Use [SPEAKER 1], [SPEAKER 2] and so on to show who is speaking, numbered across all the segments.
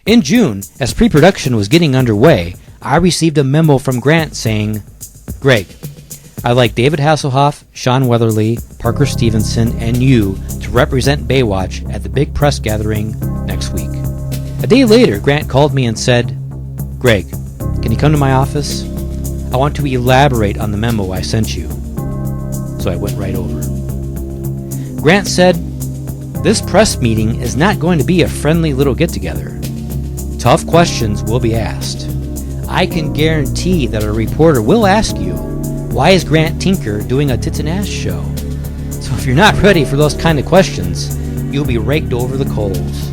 [SPEAKER 1] In June, as pre-production was getting underway, I received a memo from Grant saying, "Greg, I'd like David Hasselhoff, Sean Weatherly, Parker Stevenson, and you to represent Baywatch at the big press gathering next week." A day later, Grant called me and said, "Greg, can you come to my office? I want to elaborate on the memo I sent you." So I went right over. Grant said, "This press meeting is not going to be a friendly little get-together. Tough questions will be asked. I can guarantee that a reporter will ask you, why is Grant Tinker doing a tits and ass show? So if you're not ready for those kind of questions, you'll be raked over the coals."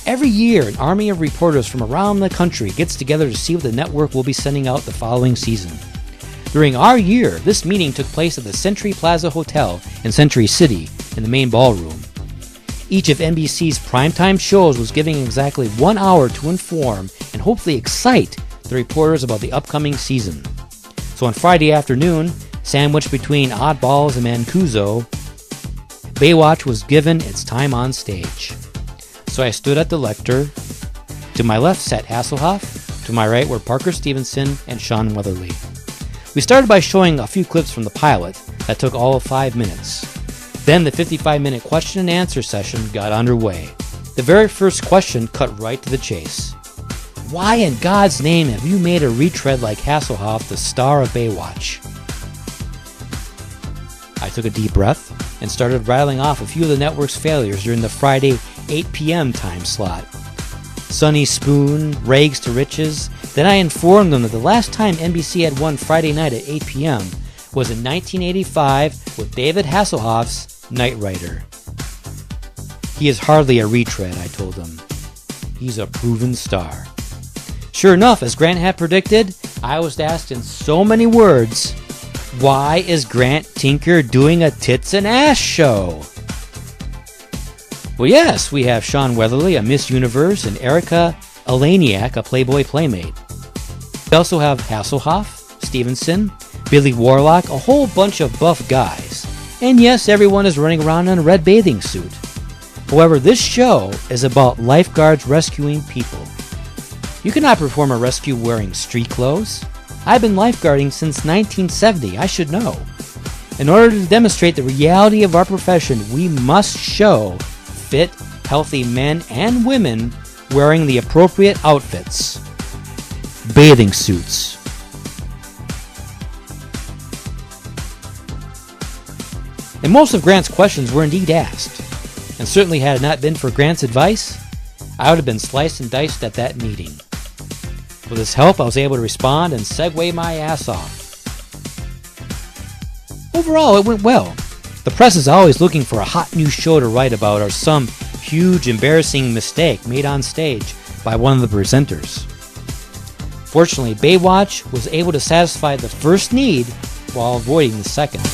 [SPEAKER 1] Every year, an army of reporters from around the country gets together to see what the network will be sending out the following season. During our year, this meeting took place at the Century Plaza Hotel in Century City in the main ballroom. Each of NBC's primetime shows was giving exactly 1 hour to inform and hopefully excite the reporters about the upcoming season. So on Friday afternoon, sandwiched between Oddballs and Mancuso, Baywatch was given its time on stage. So I stood at the lectern. To my left sat Hasselhoff. To my right were Parker Stevenson and Sean Weatherly. We started by showing a few clips from the pilot that took all of 5 minutes. Then the 55-minute question and answer session got underway. The very first question cut right to the chase. Why in God's name have you made a retread like Hasselhoff the star of Baywatch? I took a deep breath and started rattling off a few of the network's failures during the Friday 8 p.m. time slot. Sunny Spoon, Rags to Riches. Then I informed them that the last time NBC had won Friday night at 8 p.m. was in 1985 with David Hasselhoff's Knight Rider. He is hardly a retread, I told them. He's a proven star. Sure enough, as Grant had predicted, I was asked in so many words, why is Grant Tinker doing a tits and ass show? Well, yes, we have Sean Weatherly, a Miss Universe, and Erica Eleniak, a Playboy Playmate. We also have Hasselhoff, Stevenson, Billy Warlock, a whole bunch of buff guys. And yes, everyone is running around in a red bathing suit. However, this show is about lifeguards rescuing people. You cannot perform a rescue wearing street clothes. I've been lifeguarding since 1970, I should know. In order to demonstrate the reality of our profession, we must show fit, healthy men and women wearing the appropriate outfits. Bathing suits. And most of Grant's questions were indeed asked. And certainly had it not been for Grant's advice, I would have been sliced and diced at that meeting. With his help, I was able to respond and segue my ass off. Overall, it went well. The press is always looking for a hot new show to write about or some huge embarrassing mistake made on stage by one of the presenters. Fortunately, Baywatch was able to satisfy the first need while avoiding the second.